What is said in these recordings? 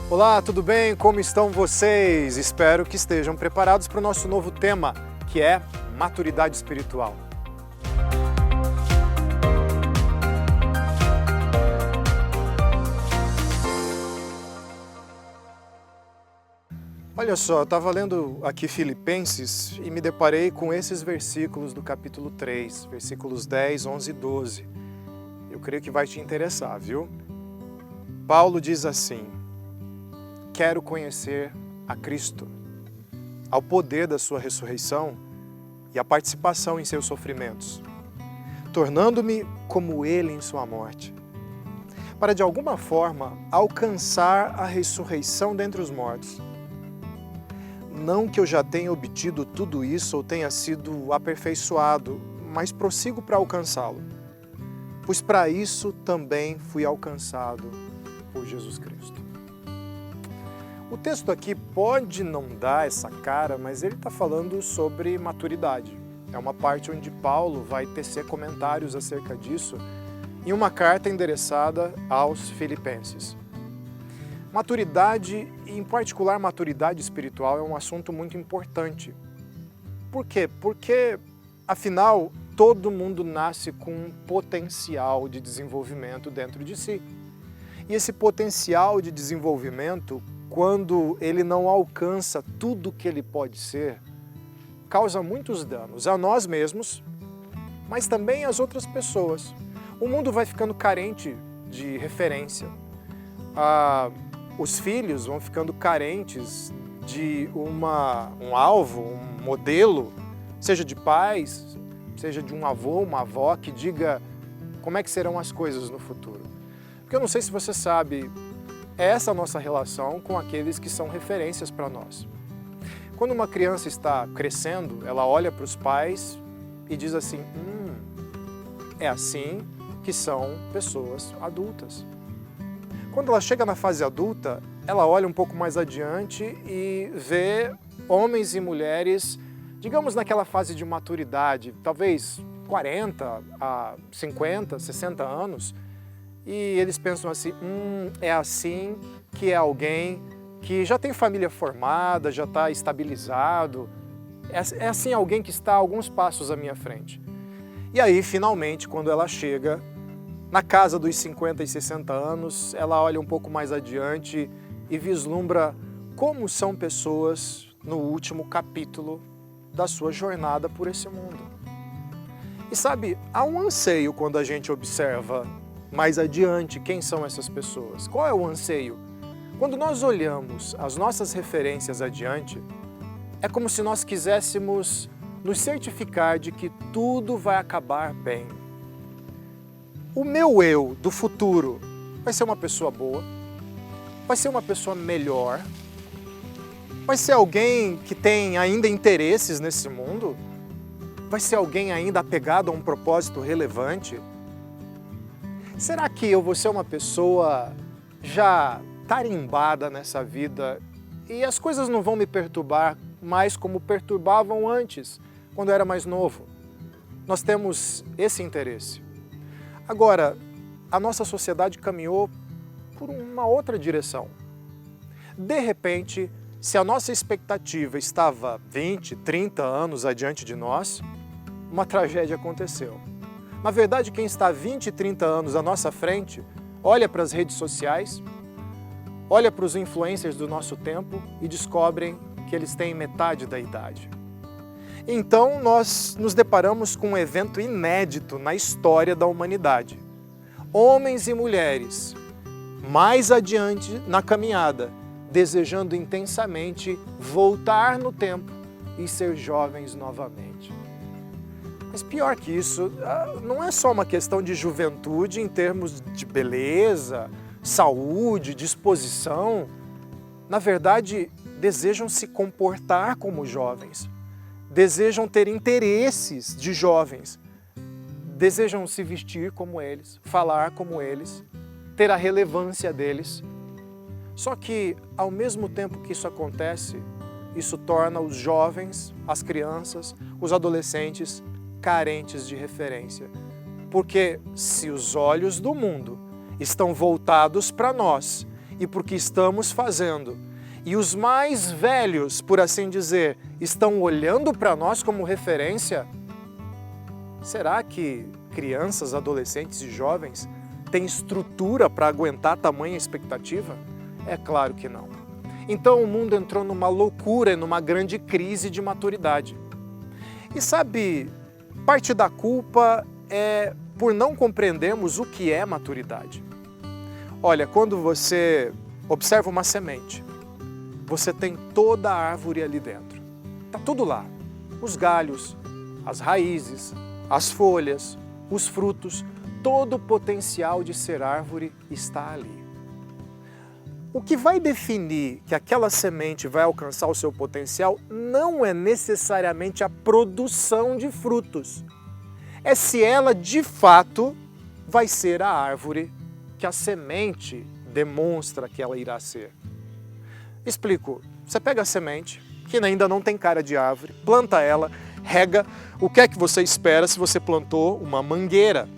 Olá, tudo bem? Como estão vocês? Espero que estejam preparados para o nosso novo tema, que é maturidade espiritual. Olha só, eu estava lendo aqui Filipenses e me deparei com esses versículos do capítulo 3, versículos 10, 11 e 12. Eu creio que vai te interessar, viu? Paulo diz assim: quero conhecer a Cristo, ao poder da sua ressurreição e a participação em seus sofrimentos, tornando-me como Ele em sua morte, para de alguma forma alcançar a ressurreição dentre os mortos. Não que eu já tenha obtido tudo isso ou tenha sido aperfeiçoado, mas prossigo para alcançá-lo, pois para isso também fui alcançado por Jesus Cristo. O texto aqui pode não dar essa cara, mas ele está falando sobre maturidade. É uma parte onde Paulo vai tecer comentários acerca disso em uma carta endereçada aos Filipenses. Maturidade, e em particular maturidade espiritual, é um assunto muito importante. Por quê? Porque, afinal, todo mundo nasce com um potencial de desenvolvimento dentro de si. E esse potencial de desenvolvimento, quando ele não alcança tudo que ele pode ser, causa muitos danos a nós mesmos, mas também às outras pessoas. O mundo vai ficando carente de referência. Os filhos vão ficando carentes de um alvo, um modelo, seja de pais, seja de um avô, uma avó, que diga como é que serão as coisas no futuro. Porque eu não sei se você sabe, essa é a nossa relação com aqueles que são referências para nós. Quando uma criança está crescendo, ela olha para os pais e diz assim: é assim que são pessoas adultas. Quando ela chega na fase adulta, ela olha um pouco mais adiante e vê homens e mulheres, digamos naquela fase de maturidade, talvez 40 a 50, 60 anos, e eles pensam assim: é assim que é alguém que já tem família formada, já está estabilizado, é assim alguém que está a alguns passos à minha frente. E aí, finalmente, quando ela chega na casa dos 50 e 60 anos, ela olha um pouco mais adiante e vislumbra como são pessoas no último capítulo da sua jornada por esse mundo. E sabe, há um anseio quando a gente observa mais adiante quem são essas pessoas. Qual é o anseio? Quando nós olhamos as nossas referências adiante, é como se nós quiséssemos nos certificar de que tudo vai acabar bem. O meu eu do futuro vai ser uma pessoa boa, vai ser uma pessoa melhor, vai ser alguém que tem ainda interesses nesse mundo, vai ser alguém ainda apegado a um propósito relevante. Será que eu vou ser uma pessoa já tarimbada nessa vida e as coisas não vão me perturbar mais como perturbavam antes, quando eu era mais novo? Nós temos esse interesse. Agora, a nossa sociedade caminhou por uma outra direção. De repente, se a nossa expectativa estava 20, 30 anos adiante de nós, uma tragédia aconteceu. Na verdade, quem está 20, 30 anos à nossa frente, olha para as redes sociais, olha para os influencers do nosso tempo e descobrem que eles têm metade da idade. Então, nós nos deparamos com um evento inédito na história da humanidade. Homens e mulheres, mais adiante na caminhada, desejando intensamente voltar no tempo e ser jovens novamente. Mas pior que isso, não é só uma questão de juventude em termos de beleza, saúde, disposição. Na verdade, desejam se comportar como jovens. Desejam ter interesses de jovens, desejam se vestir como eles, falar como eles, ter a relevância deles. Só que, ao mesmo tempo que isso acontece, isso torna os jovens, as crianças, os adolescentes carentes de referência. Porque se os olhos do mundo estão voltados para nós e porque estamos fazendo, e os mais velhos, por assim dizer, estão olhando para nós como referência, será que crianças, adolescentes e jovens têm estrutura para aguentar tamanha expectativa? É claro que não. Então o mundo entrou numa loucura e numa grande crise de maturidade. E sabe, parte da culpa é por não compreendermos o que é maturidade. Olha, quando você observa uma semente, você tem toda a árvore ali dentro. Está tudo lá. Os galhos, as raízes, as folhas, os frutos, todo o potencial de ser árvore está ali. O que vai definir que aquela semente vai alcançar o seu potencial não é necessariamente a produção de frutos. É se ela, de fato, vai ser a árvore que a semente demonstra que ela irá ser. Explico. Você pega a semente, que ainda não tem cara de árvore, planta ela, rega. O que é que você espera se você plantou uma mangueira?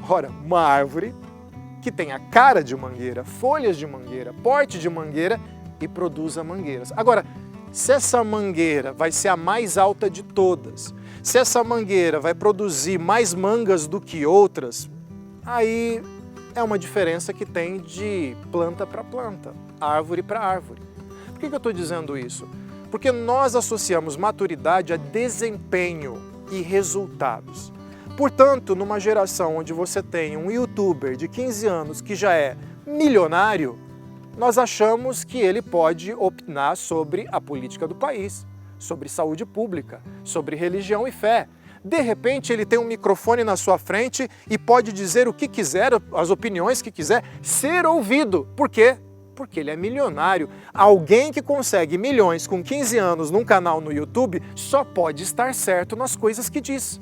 Ora, uma árvore que tem a cara de mangueira, folhas de mangueira, porte de mangueira e produza mangueiras. Agora, se essa mangueira vai ser a mais alta de todas, se essa mangueira vai produzir mais mangas do que outras, aí é uma diferença que tem de planta para planta, árvore para árvore. Por que eu estou dizendo isso? Porque nós associamos maturidade a desempenho e resultados. Portanto, numa geração onde você tem um youtuber de 15 anos que já é milionário, nós achamos que ele pode opinar sobre a política do país, sobre saúde pública, sobre religião e fé. De repente, ele tem um microfone na sua frente e pode dizer o que quiser, as opiniões que quiser, ser ouvido. Por quê? Porque ele é milionário. Alguém que consegue milhões com 15 anos num canal no YouTube só pode estar certo nas coisas que diz.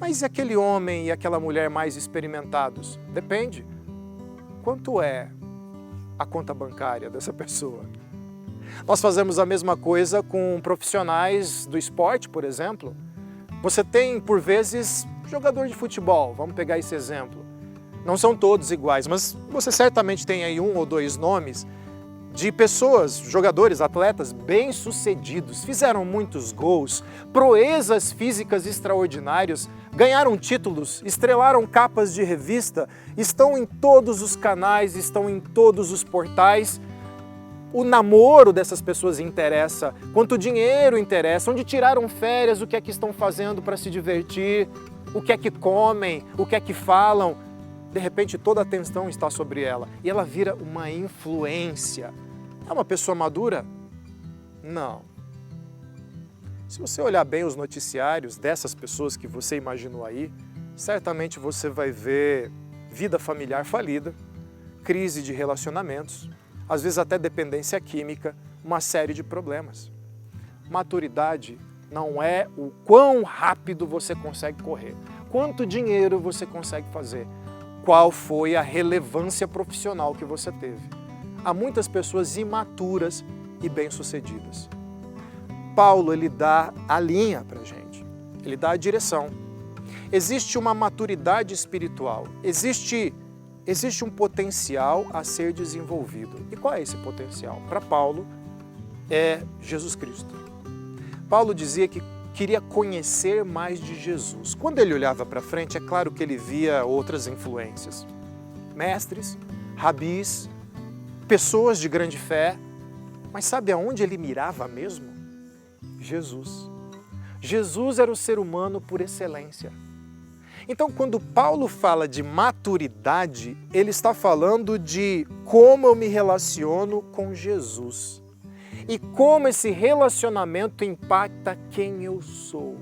Mas e aquele homem e aquela mulher mais experimentados? Depende. Quanto é a conta bancária dessa pessoa? Nós fazemos a mesma coisa com profissionais do esporte, por exemplo. Você tem, por vezes, jogador de futebol, vamos pegar esse exemplo. Não são todos iguais, mas você certamente tem aí um ou dois nomes de pessoas, jogadores, atletas bem-sucedidos, fizeram muitos gols, proezas físicas extraordinárias, ganharam títulos, estrelaram capas de revista, estão em todos os canais, estão em todos os portais. O namoro dessas pessoas interessa, quanto dinheiro interessa, onde tiraram férias, o que é que estão fazendo para se divertir, o que é que comem, o que é que falam. De repente toda a atenção está sobre ela e ela vira uma influência. É uma pessoa madura? Não. Se você olhar bem os noticiários dessas pessoas que você imaginou aí, certamente você vai ver vida familiar falida, crise de relacionamentos, às vezes até dependência química, uma série de problemas. Maturidade não é o quão rápido você consegue correr, quanto dinheiro você consegue fazer, qual foi a relevância profissional que você teve. Há muitas pessoas imaturas e bem-sucedidas. Paulo, ele dá a linha para a gente, ele dá a direção. Existe uma maturidade espiritual, existe um potencial a ser desenvolvido. E qual é esse potencial? Para Paulo, é Jesus Cristo. Paulo dizia que queria conhecer mais de Jesus. Quando ele olhava para frente, é claro que ele via outras influências. Mestres, rabis, pessoas de grande fé. Mas sabe aonde ele mirava mesmo? Jesus. Jesus era o ser humano por excelência. Então, quando Paulo fala de maturidade, ele está falando de como eu me relaciono com Jesus e como esse relacionamento impacta quem eu sou,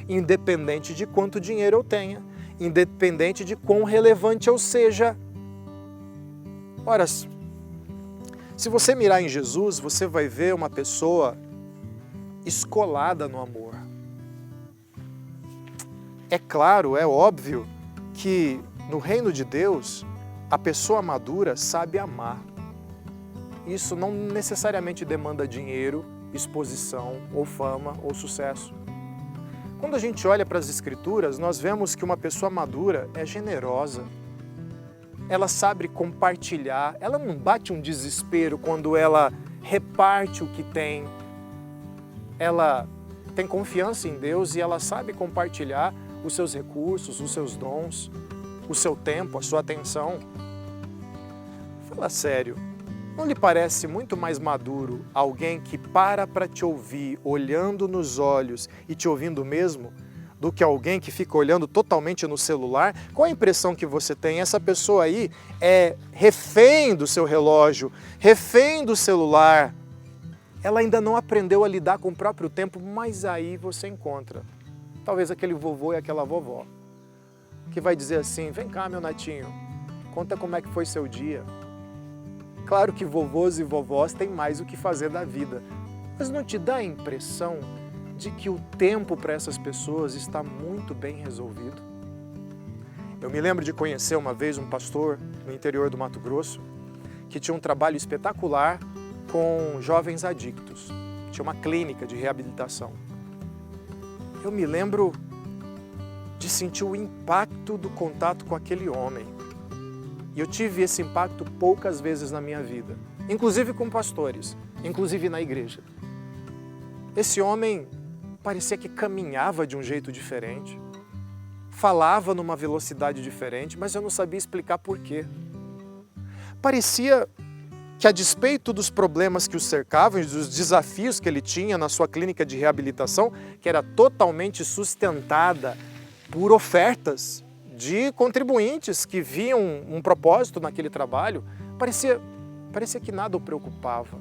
independente de quanto dinheiro eu tenha, independente de quão relevante eu seja. Ora, se você mirar em Jesus, você vai ver uma pessoa escolada no amor. É claro, é óbvio que no reino de Deus, a pessoa madura sabe amar. Isso não necessariamente demanda dinheiro, exposição, ou fama, ou sucesso. Quando a gente olha para as Escrituras, nós vemos que uma pessoa madura é generosa. ela sabe compartilhar, ela não bate um desespero quando ela reparte o que tem. Ela tem confiança em Deus e ela sabe compartilhar os seus recursos, os seus dons, o seu tempo, a sua atenção. Fala sério, não lhe parece muito mais maduro alguém que para te ouvir, olhando nos olhos e te ouvindo mesmo, do que alguém que fica olhando totalmente no celular? Qual a impressão que você tem? Essa pessoa aí é refém do seu relógio, refém do celular. Ela ainda não aprendeu a lidar com o próprio tempo, mas aí você encontra talvez aquele vovô e aquela vovó que vai dizer assim: vem cá, meu netinho, conta como é que foi seu dia. Claro que vovôs e vovós têm mais o que fazer da vida, mas não te dá a impressão de que o tempo para essas pessoas está muito bem resolvido? Eu me lembro de conhecer uma vez um pastor no interior do Mato Grosso que tinha um trabalho espetacular com jovens adictos. Tinha uma clínica de reabilitação. Eu me lembro de sentir o impacto do contato com aquele homem. E eu tive esse impacto poucas vezes na minha vida, inclusive com pastores, inclusive na igreja. Esse homem parecia que caminhava de um jeito diferente, falava numa velocidade diferente, mas eu não sabia explicar por quê. Parecia que, a despeito dos problemas que o cercavam e dos desafios que ele tinha na sua clínica de reabilitação, que era totalmente sustentada por ofertas de contribuintes que viam um propósito naquele trabalho, parecia que nada o preocupava.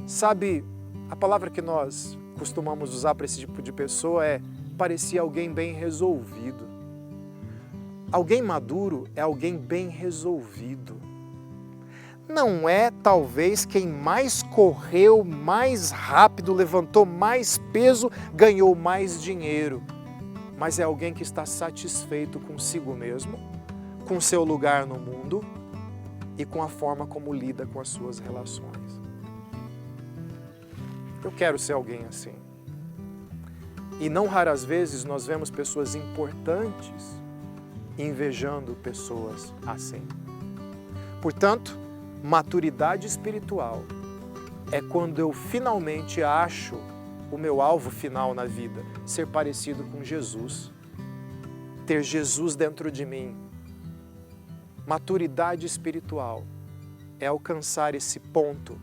Sabe, a palavra que nós costumamos usar para esse tipo de pessoa é: parecia alguém bem resolvido. Alguém maduro é alguém bem resolvido. Não é talvez quem mais correu mais rápido, levantou mais peso, ganhou mais dinheiro, mas é alguém que está satisfeito consigo mesmo, com seu lugar no mundo e com a forma como lida com as suas relações. Eu quero ser alguém assim. E não raras vezes nós vemos pessoas importantes invejando pessoas assim. Portanto, maturidade espiritual é quando eu finalmente acho o meu alvo final na vida, ser parecido com Jesus, ter Jesus dentro de mim. Maturidade espiritual é alcançar esse ponto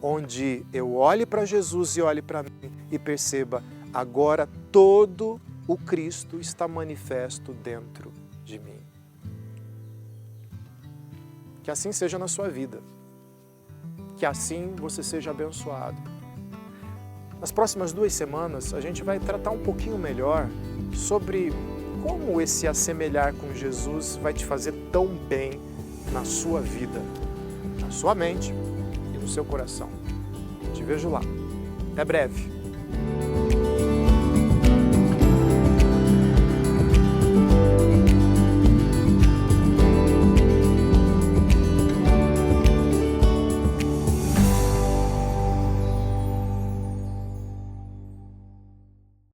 onde eu olhe para Jesus e olhe para mim e perceba: agora todo o Cristo está manifesto dentro de mim. Que assim seja na sua vida. Que assim você seja abençoado. Nas próximas 2 semanas, a gente vai tratar um pouquinho melhor sobre como esse assemelhar com Jesus vai te fazer tão bem na sua vida, na sua mente e no seu coração. Te vejo lá. Até breve.